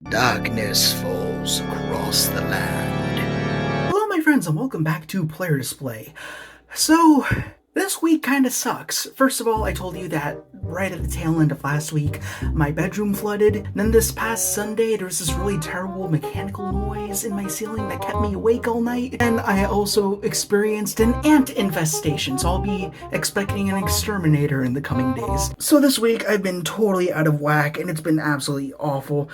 Darkness falls across the land. Hello my friends and welcome back to Player Display. So, this week kinda sucks. First of all, I told you that right at the tail end of last week, my bedroom flooded. And then this past Sunday, there was this really terrible mechanical noise in my ceiling that kept me awake all night. And I also experienced an ant infestation, so I'll be expecting an exterminator in the coming days. So this week, I've been totally out of whack, and it's been absolutely awful.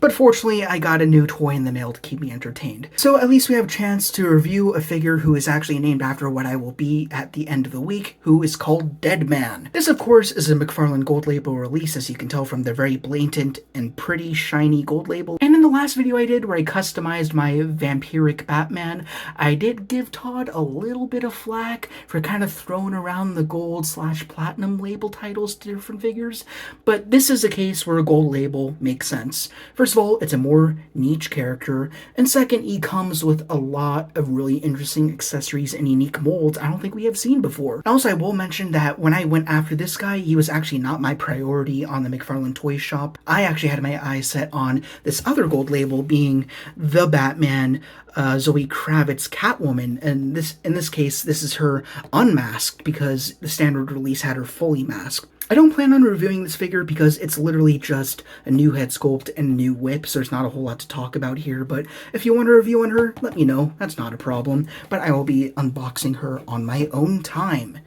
But fortunately, I got a new toy in the mail to keep me entertained. So at least we have a chance to review a figure who is actually named after what I will be at the end of the week, who is called DEADMAN. This, of course, is a McFarlane gold label release, as you can tell from the very blatant and pretty shiny gold label. And in the last video I did, where I customized my vampiric Batman, I did give Todd a little bit of flack for kind of throwing around the gold/platinum label titles to different figures. But this is a case where a gold label makes sense. First of all, it's a more niche character, and second, he comes with a lot of really interesting accessories and unique molds I don't think we have seen before. Also, I will mention that when I went after this guy, he was actually not my priority on the McFarlane toy shop. I actually had my eyes set on this other gold label being the Batman, Zoe Kravitz Catwoman, and in this case, this is her unmasked because the standard release had her fully masked. I don't plan on reviewing this figure because it's literally just a new head sculpt and a new whip, so there's not a whole lot to talk about here, but if you want a review on her, let me know. That's not a problem, but I will be unboxing her on my own time.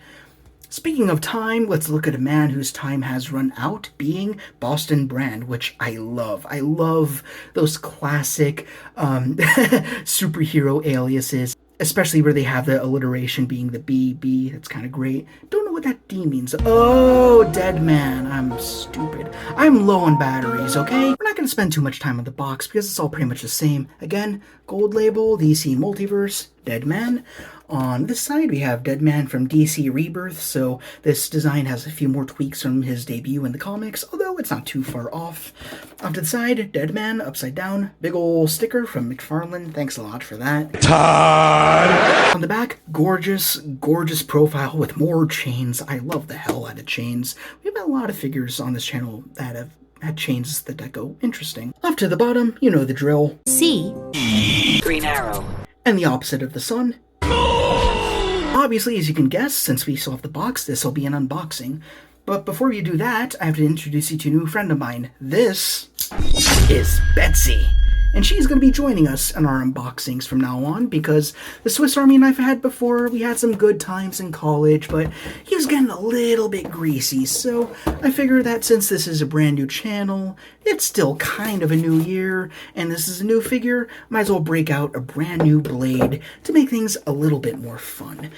Speaking of time, let's look at a man whose time has run out, being Boston Brand, which I love. I love those classic superhero aliases, especially where they have the alliteration being the BB. That's kind of great. Don't know what that D means. Oh, DEADMAN. I'm stupid. I'm low on batteries, okay? We're not going to spend too much time on the box because it's all pretty much the same. Again, gold label, DC Multiverse, DEADMAN. On this side, we have DEADMAN from DC Rebirth, so this design has a few more tweaks from his debut in the comics, although it's not too far off. Off to the side, DEADMAN, upside down, big ol' sticker from McFarlane, thanks a lot for that. Todd! On the back, gorgeous profile with more chains. I love the hell out of chains. We've got a lot of figures on this channel that have had chains that go interesting. Off to the bottom, you know the drill. C. Green arrow. And the opposite of the sun. Obviously, as you can guess, since we still have the box, this will be an unboxing. But before you do that, I have to introduce you to a new friend of mine. This is Betsy. And she's going to be joining us in our unboxings from now on, because the Swiss Army knife I had before, we had some good times in college, but he was getting a little bit greasy, so I figured that since this is a brand new channel, it's still kind of a new year, and this is a new figure, might as well break out a brand new blade to make things a little bit more fun.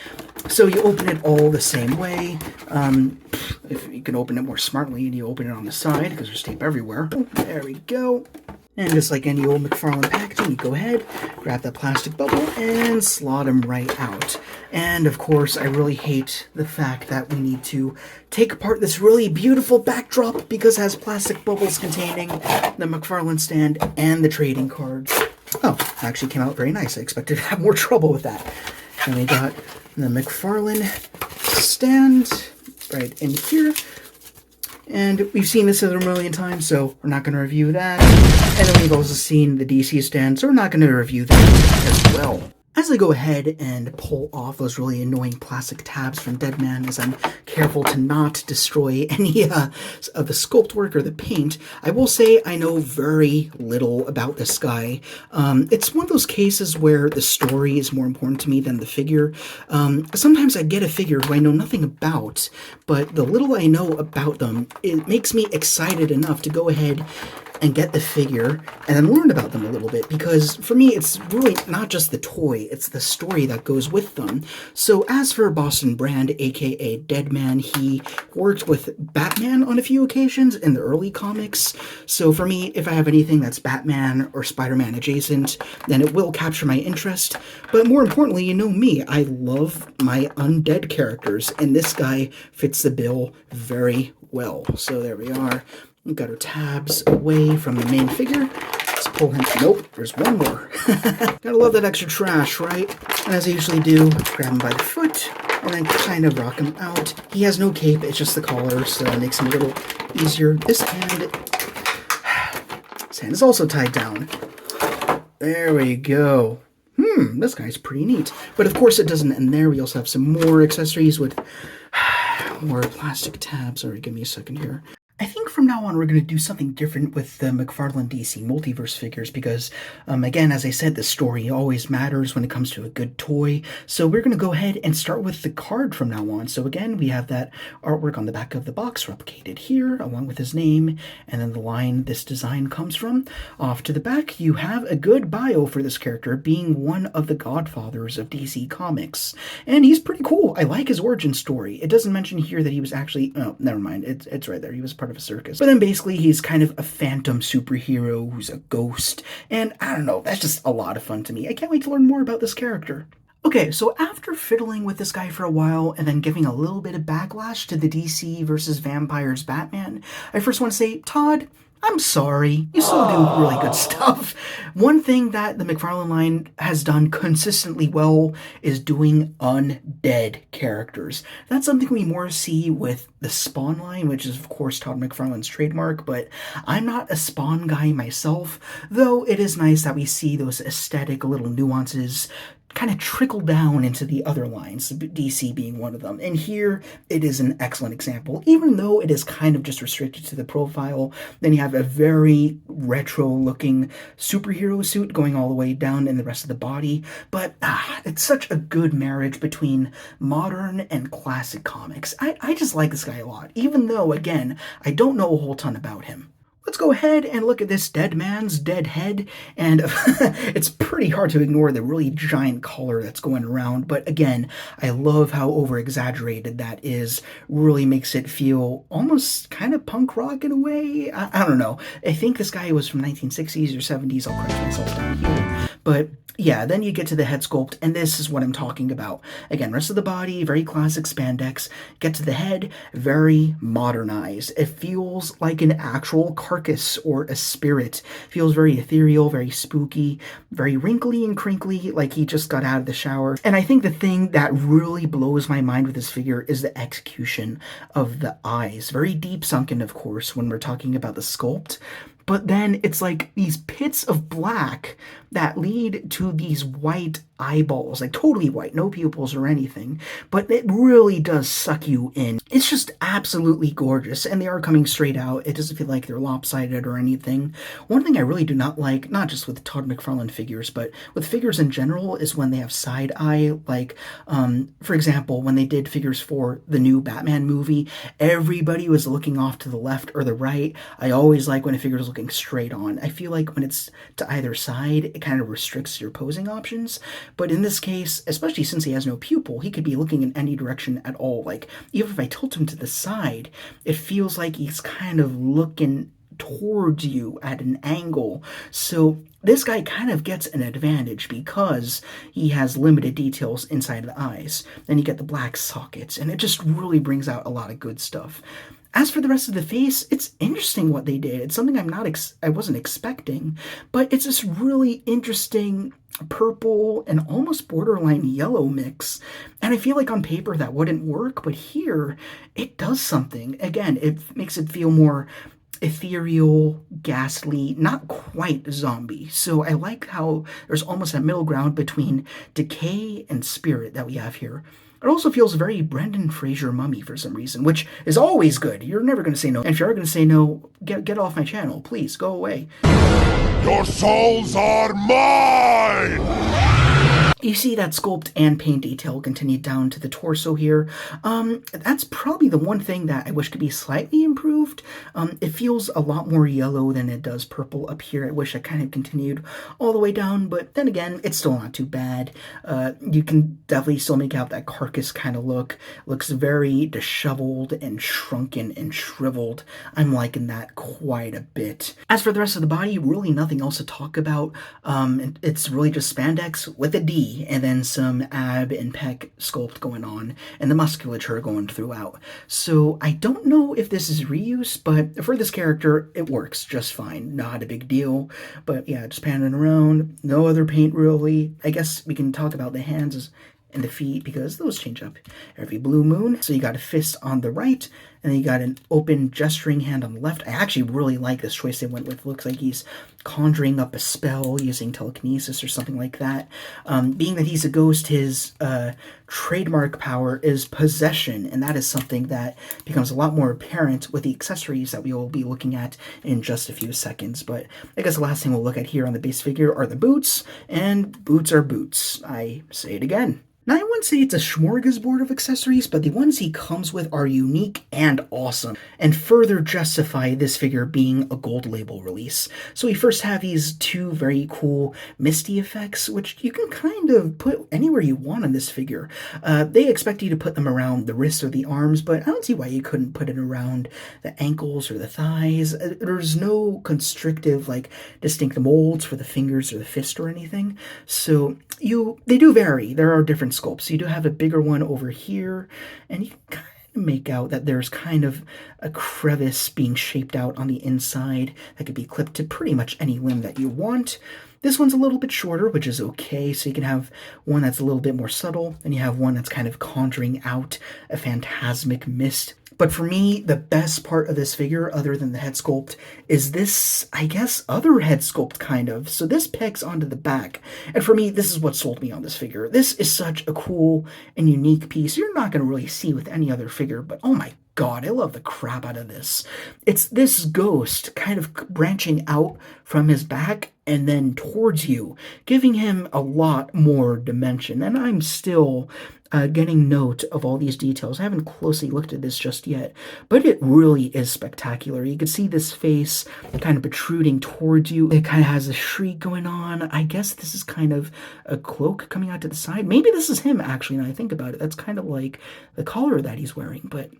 So you open it all the same way. If you can open it more smartly, and you open it on the side, because there's tape everywhere. Oh, there we go. And just like any old McFarlane packaging, you go ahead, grab that plastic bubble, and slot them right out. And of course, I really hate the fact that we need to take apart this really beautiful backdrop because it has plastic bubbles containing the McFarlane stand and the trading cards. Oh, it actually came out very nice. I expected to have more trouble with that. And we got the McFarlane stand right in here. And we've seen this a million times, so we're not going to review that. And then we've also seen the DC stand, so we're not going to review that as well. As I go ahead and pull off those really annoying plastic tabs from DEADMAN, as I'm careful to not destroy any of the sculpt work or the paint, I will say I know very little about this guy. It's one of those cases where the story is more important to me than the figure. Sometimes I get a figure who I know nothing about, but the little I know about them, it makes me excited enough to go ahead and get the figure and then learn about them a little bit, because for me it's really not just the toy, it's the story that goes with them. So as for Boston Brand, aka DEADMAN, he worked with Batman on a few occasions in the early comics, so for me, if I have anything that's Batman or Spider-Man adjacent, then it will capture my interest. But more importantly, you know me, I love my undead characters, and this guy fits the bill very well. So there we are. We've got our tabs away from the main figure. Let's pull him. Nope, there's one more. Gotta love that extra trash, right? And as I usually do, grab him by the foot, and then kind of rock him out. He has no cape, it's just the collar, so it makes him a little easier. His hand is also tied down. There we go. This guy's pretty neat. But of course it doesn't end there. We also have some more accessories with more plastic tabs. Alright, give me a second here. I think from now on we're going to do something different with the McFarlane DC Multiverse figures because, again, as I said, the story always matters when it comes to a good toy. So we're going to go ahead and start with the card from now on. So again, we have that artwork on the back of the box replicated here, along with his name, and then the line this design comes from. Off to the back, you have a good bio for this character, being one of the godfathers of DC Comics. And he's pretty cool. I like his origin story. It doesn't mention here that he was actually... Oh, never mind. It's right there. He was part of a circus. But then basically he's kind of a phantom superhero who's a ghost, and I don't know, that's just a lot of fun to me. I can't wait to learn more about this character. Okay, so after fiddling with this guy for a while and then giving a little bit of backlash to the DC versus Vampires Batman, I first want to say, Todd, I'm sorry. You still do really good stuff. One thing that the McFarlane line has done consistently well is doing undead characters. That's something we more see with the Spawn line, which is, of course, Todd McFarlane's trademark, but I'm not a Spawn guy myself, though it is nice that we see those aesthetic little nuances kind of trickle down into the other lines, DC being one of them. And here, it is an excellent example. Even though it is kind of just restricted to the profile, then you have a very retro-looking superhero suit going all the way down in the rest of the body. But it's such a good marriage between modern and classic comics. I just like this guy a lot, even though, again, I don't know a whole ton about him. Let's go ahead and look at this dead man's dead head, and it's pretty hard to ignore the really giant collar that's going around, but again, I love how over-exaggerated that is. Really makes it feel almost kind of punk rock in a way. I don't know. I think this guy was from 1960s or 70s, I'll correct myself down here, but yeah, then you get to the head sculpt, and this is what I'm talking about. Again, rest of the body, very classic spandex. Get to the head, very modernized. It feels like an actual carcass or a spirit. Feels very ethereal, very spooky, very wrinkly and crinkly, like he just got out of the shower. And I think the thing that really blows my mind with this figure is the execution of the eyes. Very deep sunken, of course, when we're talking about the sculpt. But then it's like these pits of black that lead to these white eyeballs, like totally white, no pupils or anything, but it really does suck you in. It's just absolutely gorgeous, and they are coming straight out. It doesn't feel like they're lopsided or anything. One thing I really do not like, not just with Todd McFarlane figures, but with figures in general, is when they have side eye, like, for example, when they did figures for the new Batman movie, everybody was looking off to the left or the right. I always like when a figure is looking straight on. I feel like when it's to either side, it kind of restricts your posing options. But in this case, especially since he has no pupil, he could be looking in any direction at all. Like, even if I tilt him to the side, it feels like he's kind of looking towards you at an angle. So this guy kind of gets an advantage because he has limited details inside the eyes. Then you get the black sockets, and it just really brings out a lot of good stuff. As for the rest of the face, it's interesting what they did. It's something I wasn't expecting, but it's this really interesting purple and almost borderline yellow mix. And I feel like on paper that wouldn't work, but here it does something. Again, it makes it feel more ethereal, ghastly, not quite zombie. So I like how there's almost a middle ground between decay and spirit that we have here. It also feels very Brendan Fraser mummy for some reason, which is always good. You're never going to say no. And if you are going to say no, get off my channel. Please, go away. Your souls are mine! You see that sculpt and paint detail continued down to the torso here. That's probably the one thing that I wish could be slightly improved. It feels a lot more yellow than it does purple up here. I wish it kind of continued all the way down, but then again, it's still not too bad. You can definitely still make out that carcass kind of look. Looks very disheveled and shrunken and shriveled. I'm liking that quite a bit. As for the rest of the body, really nothing else to talk about. It's really just spandex with a D, and then some ab and pec sculpt going on, and the musculature going throughout. So I don't know if this is reuse, but for this character, it works just fine. Not a big deal, but yeah, just panning around. No other paint really. I guess we can talk about the hands and the feet, because those change up every blue moon. So you got a fist on the right, and then you got an open gesturing hand on the left. I actually really like this choice they went with. Looks like he's conjuring up a spell using telekinesis or something like that. Being that he's a ghost, his trademark power is possession, and that is something that becomes a lot more apparent with the accessories that we will be looking at in just a few seconds. But I guess the last thing we'll look at here on the base figure are the boots, and boots are boots. I say it again. Now, I wouldn't say it's a smorgasbord of accessories, but the ones he comes with are unique and awesome, and further justify this figure being a gold label release. So we first have these two very cool misty effects, which you can kind of put anywhere you want on this figure. They expect you to put them around the wrists or the arms, but I don't see why you couldn't put it around the ankles or the thighs. There's no constrictive, like, distinct molds for the fingers or the fist or anything. So they do vary. There are different sculpts. You do have a bigger one over here, and you can kind of make out that there's kind of a crevice being shaped out on the inside that could be clipped to pretty much any limb that you want. This one's a little bit shorter, which is okay, so you can have one that's a little bit more subtle, and you have one that's kind of conjuring out a phantasmic mist. But for me, the best part of this figure, other than the head sculpt, is this, I guess, other head sculpt, kind of. So this pegs onto the back. And for me, this is what sold me on this figure. This is such a cool and unique piece. You're not going to really see with any other figure, but oh my God, I love the crap out of this. It's this ghost kind of branching out from his back and then towards you, giving him a lot more dimension. And I'm still getting note of all these details. I haven't closely looked at this just yet, but it really is spectacular. You can see this face kind of protruding towards you. It kind of has a shriek going on. I guess this is kind of a cloak coming out to the side. Maybe this is him, actually, now I think about it. That's kind of like the collar that he's wearing, but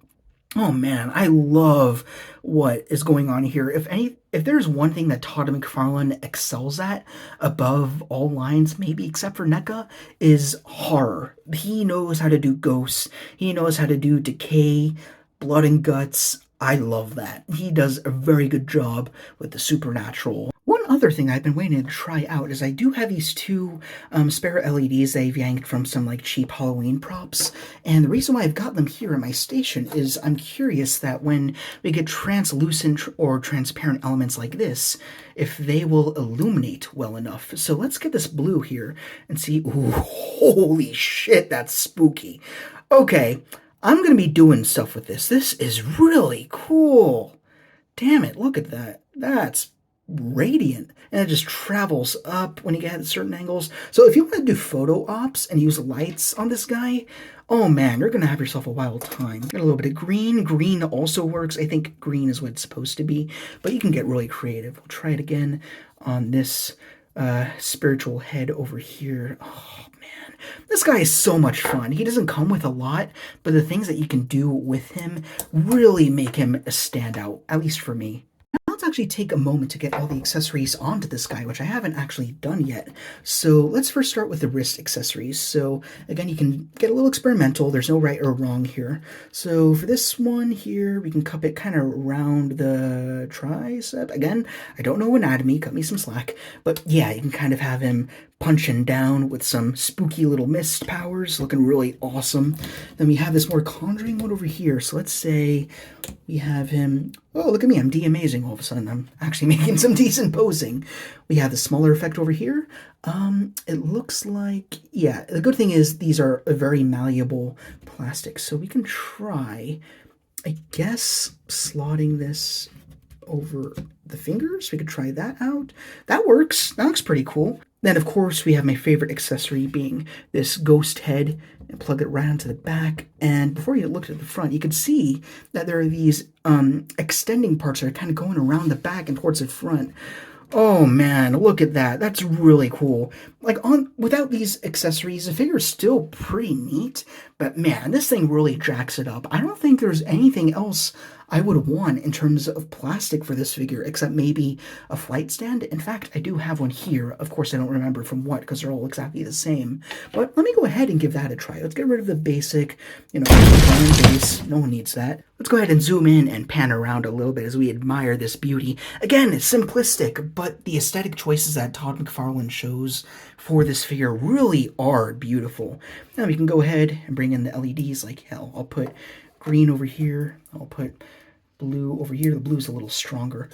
oh man, I love what is going on here. If there's one thing that Todd McFarlane excels at above all lines, maybe except for NECA, is horror. He knows how to do ghosts. He knows how to do decay, blood and guts. I love that. He does a very good job with the supernatural. One other thing I've been waiting to try out is I do have these two spare LEDs that I've yanked from some like cheap Halloween props, and the reason why I've got them here in my station is I'm curious that when we get translucent or transparent elements like this, if they will illuminate well enough. So let's get this blue here and see. Ooh, holy shit, that's spooky. Okay, I'm going to be doing stuff with this. This is really cool. Damn it, look at that. That's radiant, and it just travels up when you get at certain angles. So if you want to do photo ops and use lights on this guy, oh man, you're gonna have yourself a wild time. Get a little bit of green. Green also works. I think green is what it's supposed to be, but you can get really creative. We'll try it again on this spiritual head over here. Oh man, this guy is so much fun. He doesn't come with a lot, but the things that you can do with him really make him a standout, at least for me. Let's actually take a moment to get all the accessories onto this guy, which I haven't actually done yet. So let's first start with the wrist accessories. So again, you can get a little experimental. There's no right or wrong here. So for this one here, we can cup it kind of around the tricep. Again, I don't know anatomy, cut me some slack. But yeah, you can kind of have him punching down with some spooky little mist powers, looking really awesome. Then we have this more conjuring one over here. So let's say we have him, oh, look at me, I'm de-amazing all of a sudden. I'm actually making some decent posing. We have the smaller effect over here. It looks like, yeah, the good thing is these are a very malleable plastic. So we can try, I guess, slotting this over the fingers. We could try that out. That works. That looks pretty cool. Then, of course, we have my favorite accessory being this ghost head, and plug it right onto the back. And before you looked at the front, you could see that there are these extending parts that are kind of going around the back and towards the front. Oh man, look at that. That's really cool. Like, without these accessories, the figure is still pretty neat, but man, this thing really jacks it up. I don't think there's anything else I would want in terms of plastic for this figure, except maybe a flight stand. In fact, I do have one here. Of course, I don't remember from what, because they're all exactly the same. But let me go ahead and give that a try. Let's get rid of the basic, brown base. no one needs that. Let's go ahead and zoom in and pan around a little bit as we admire this beauty. Again, it's simplistic, but the aesthetic choices that Todd McFarlane shows for this figure really are beautiful. Now we can go ahead and bring in the LEDs like hell. I'll put green over here. I'll put blue over here. The blue's a little stronger.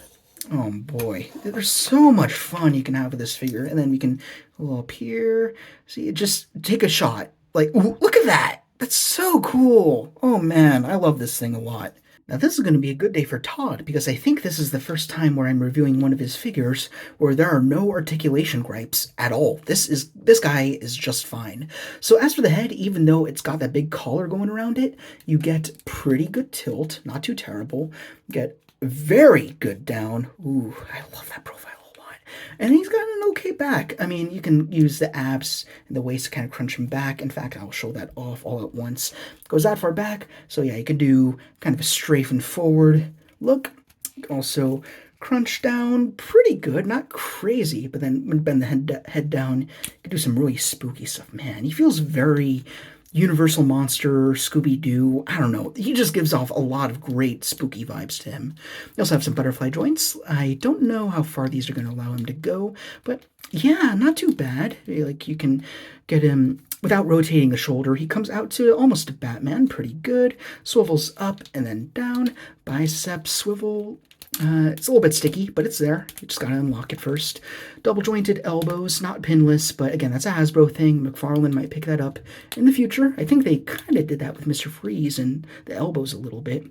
Oh boy, there's so much fun you can have with this figure. And then we can go up here. See, just take a shot. Like, ooh, look at that. That's so cool. Oh man, I love this thing a lot. Now this is going to be a good day for Todd, because I think this is the first time where I'm reviewing one of his figures where there are no articulation gripes at all. This guy is just fine. So as for the head, even though it's got that big collar going around it, you get pretty good tilt, not too terrible. You get very good down. Ooh, I love that profile a lot. And he's got an okay back. I mean, you can use the abs and the waist to kind of crunch him back. In fact, I'll show that off all at once. Goes that far back. So yeah, you can do kind of a strafen forward look. You can also crunch down pretty good, not crazy, but then when you bend the head down, you can do some really spooky stuff. Man, he feels very Universal Monster, Scooby-Doo, I don't know. He just gives off a lot of great spooky vibes to him. You also have some butterfly joints. I don't know how far these are going to allow him to go, but yeah, not too bad. Like, you can get him without rotating the shoulder. He comes out to almost a Batman, pretty good. Swivels up and then down. Bicep swivel. It's a little bit sticky, but it's there. You just gotta unlock it first. Double jointed elbows, not pinless, but again, that's a Hasbro thing. McFarlane might pick that up in the future. I think they kind of did that with Mr. Freeze and the elbows a little bit.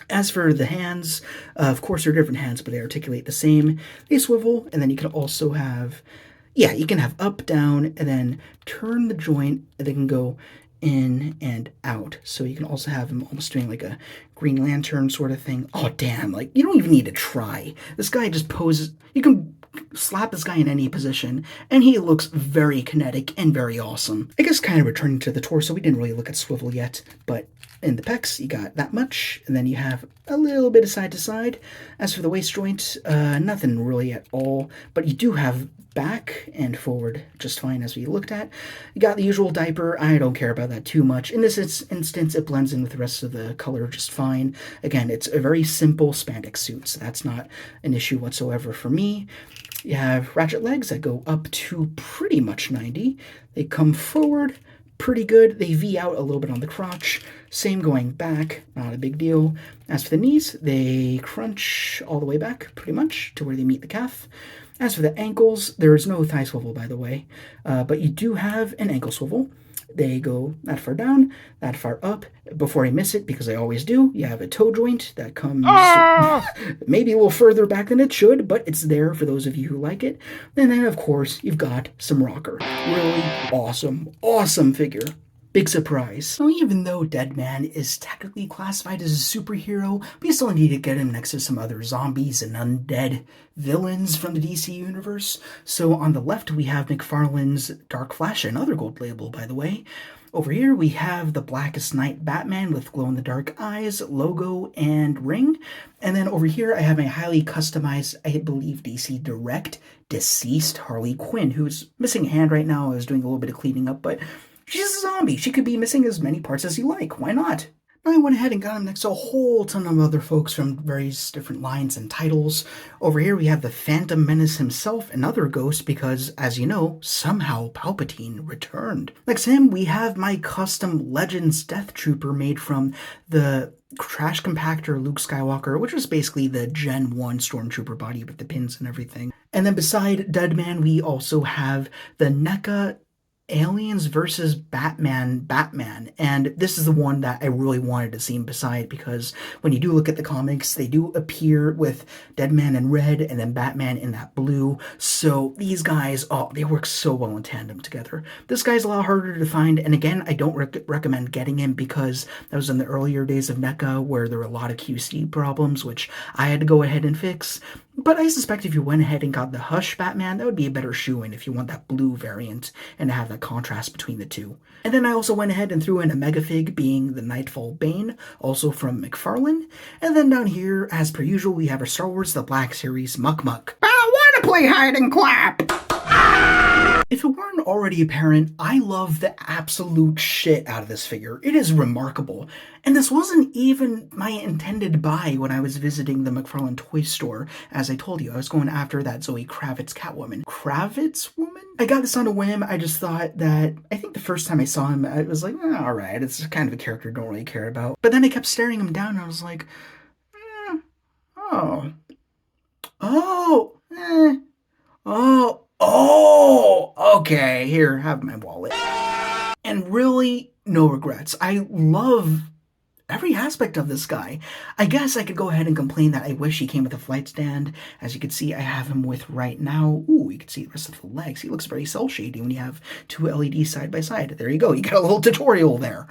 As for the hands, of course they're different hands, but they articulate the same. They swivel, and then you can also have, yeah, you can have up, down, and then turn the joint, and they can go in and out. So you can also have him almost doing like a Green Lantern sort of thing. Oh, damn, like, you don't even need to try. This guy just poses. You can slap this guy in any position, and he looks very kinetic and very awesome. I guess kind of returning to the torso, we didn't really look at swivel yet, but in the pecs, you got that much, and then you have a little bit of side to side. As for the waist joint, nothing really at all, but you do have back and forward just fine as we looked at. You got the usual diaper. I don't care about that too much. In this instance, it blends in with the rest of the color just fine. Again, it's a very simple spandex suit, so that's not an issue whatsoever for me. You have ratchet legs that go up to pretty much 90. They come forward pretty good. They V out a little bit on the crotch. Same going back, not a big deal. As for the knees, they crunch all the way back pretty much to where they meet the calf. As for the ankles, there is no thigh swivel, by the way, but you do have an ankle swivel. They go that far down, that far up. Before I miss it, because I always do, you have a toe joint that comes maybe a little further back than it should, but it's there for those of you who like it. And then, of course, you've got some rocker. Really awesome figure. Big surprise. So even though DEADMAN is technically classified as a superhero, we still need to get him next to some other zombies and undead villains from the DC universe. So on the left, we have McFarlane's Dark Flash, another gold label, by the way. Over here, we have the Blackest Night Batman with glow-in-the-dark eyes, logo, and ring. And then over here, I have my highly customized, I believe, DC Direct deceased Harley Quinn, who's missing a hand right now. I was doing a little bit of cleaning up, but she's a zombie. She could be missing as many parts as you like. Why not? I went ahead and got him next to a whole ton of other folks from various different lines and titles. Over here we have the Phantom Menace himself, another ghost, because, as you know, somehow Palpatine returned. Next to him we have my custom Legends Death Trooper made from the Trash Compactor Luke Skywalker, which was basically the Gen 1 Stormtrooper body with the pins and everything. And then beside DEADMAN we also have the NECA Aliens versus Batman, and this is the one that I really wanted to see him beside, because when you do look at the comics, they do appear with DEADMAN in red and then Batman in that blue, so these guys, oh, they work so well in tandem together. This guy's a lot harder to find, and again, I don't recommend getting him because that was in the earlier days of NECA where there were a lot of QC problems, which I had to go ahead and fix. But I suspect if you went ahead and got the Hush Batman, that would be a better shoe-in if you want that blue variant and to have that contrast between the two. And then I also went ahead and threw in a Megafig, being the Nightfall Bane, also from McFarlane. And then down here, as per usual, we have our Star Wars The Black Series Muck Muck. I don't want to play hide and clap! If it weren't already apparent, I love the absolute shit out of this figure. It is remarkable. And this wasn't even my intended buy when I was visiting the McFarlane toy store. As I told you, I was going after that Zoe Kravitz Catwoman. Kravitz woman? I got this on a whim. I just thought that, I think the first time I saw him, I was like, alright, it's kind of a character I don't really care about. But then I kept staring him down and I was like, oh, okay, here, have my wallet. And really, no regrets. I love every aspect of this guy. I guess I could go ahead and complain that I wish he came with a flight stand. As you can see, I have him with right now. Ooh, you can see the rest of the legs. He looks very cel shading when you have two LEDs side by side. There you go. You got a little tutorial there.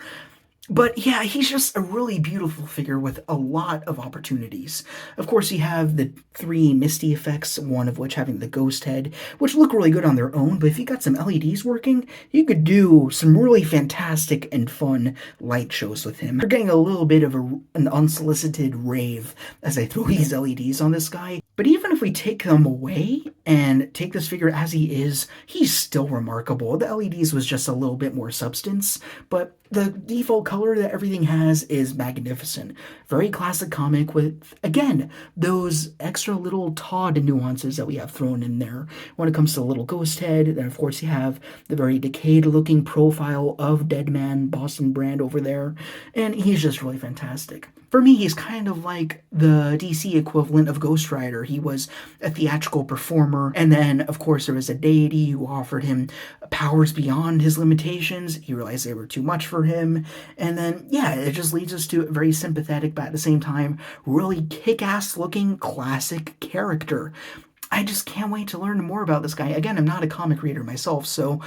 But yeah, he's just a really beautiful figure with a lot of opportunities. Of course, you have the 3 Misty effects, one of which having the ghost head, which look really good on their own, but if you got some LEDs working, you could do some really fantastic and fun light shows with him. You're getting a little bit of an unsolicited rave as I throw these LEDs on this guy. But even if we take them away and take this figure as he is, he's still remarkable. The LEDs was just a little bit more substance, but the default color that everything has is magnificent. Very classic comic with, again, those extra little Todd nuances that we have thrown in there. When it comes to the little ghost head, then of course you have the very decayed looking profile of DEADMAN, Boston brand over there, and he's just really fantastic. For me, he's kind of like the DC equivalent of Ghost Rider. He was a theatrical performer, and then, of course, there was a deity who offered him powers beyond his limitations. He realized they were too much for him, and then, yeah, it just leads us to a very sympathetic, but at the same time, really kick-ass looking classic character. I just can't wait to learn more about this guy. Again, I'm not a comic reader myself, so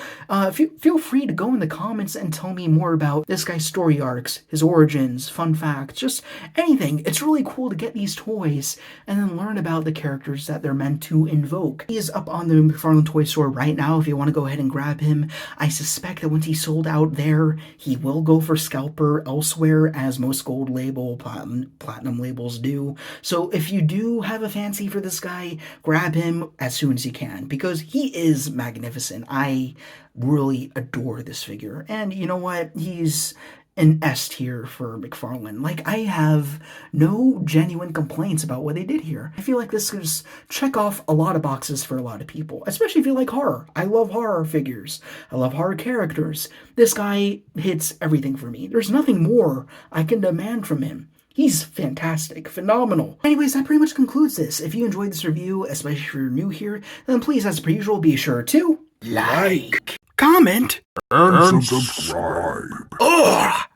feel free to go in the comments and tell me more about this guy's story arcs, his origins, fun facts, just anything. It's really cool to get these toys and then learn about the characters that they're meant to invoke. He is up on the McFarlane toy store right now if you want to go ahead and grab him. I suspect that once he's sold out there, he will go for scalper elsewhere, as most gold label, platinum labels do. So if you do have a fancy for this guy, grab him as soon as you can, because he is magnificent. I really adore this figure, and you know what, he's an S tier for McFarlane. Like, I have no genuine complaints about what they did here. I feel like this could just check off a lot of boxes for a lot of people, especially if you like horror. I love horror figures. I love horror characters. This guy hits everything for me. There's nothing more I can demand from him. He's fantastic, phenomenal. Anyways, that pretty much concludes this. If you enjoyed this review, especially if you're new here, then please, as per usual, be sure to like, comment, and subscribe.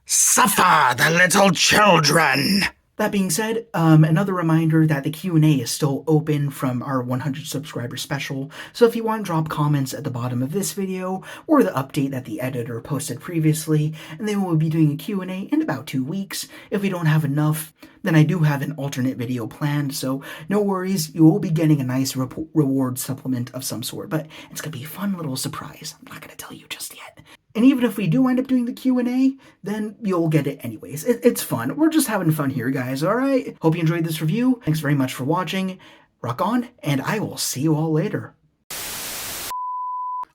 Suffer the little children. That being said, another reminder that the Q&A is still open from our 100 subscriber special, so if you want to drop comments at the bottom of this video, or the update that the editor posted previously, and then we'll be doing a Q&A in about 2 weeks. If we don't have enough, then I do have an alternate video planned, so no worries, you will be getting a nice reward supplement of some sort, but it's going to be a fun little surprise. I'm not going to tell you just yet. And even if we do end up doing the Q&A, then you'll get it anyways. It's fun. We're just having fun here, guys, alright? Hope you enjoyed this review. Thanks very much for watching. Rock on, and I will see you all later.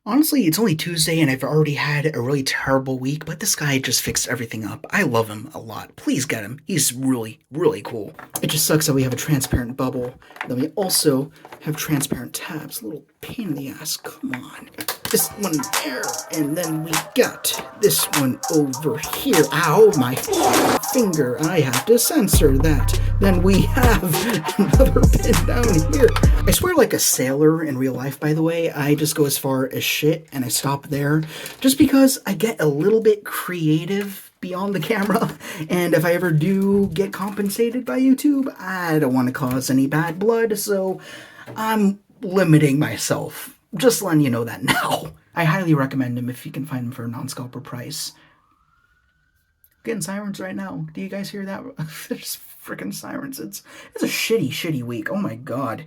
Honestly, it's only Tuesday and I've already had a really terrible week, but this guy just fixed everything up. I love him a lot. Please get him. He's really, really cool. It just sucks that we have a transparent bubble. Then we also have transparent tabs. A little pain in the ass. Come on. This one there, and then we got this one over here. Ow, my finger. I have to censor that. Then we have another pin down here. I swear like a sailor in real life, by the way. I just go as far as shit, and I stop there. Just because I get a little bit creative beyond the camera, and if I ever do get compensated by YouTube, I don't want to cause any bad blood, so I'm limiting myself. Just letting you know that now. I highly recommend him if you can find him for a non-scalper price. Getting sirens right now. Do you guys hear that? There's freaking sirens. It's a shitty week. Oh my god.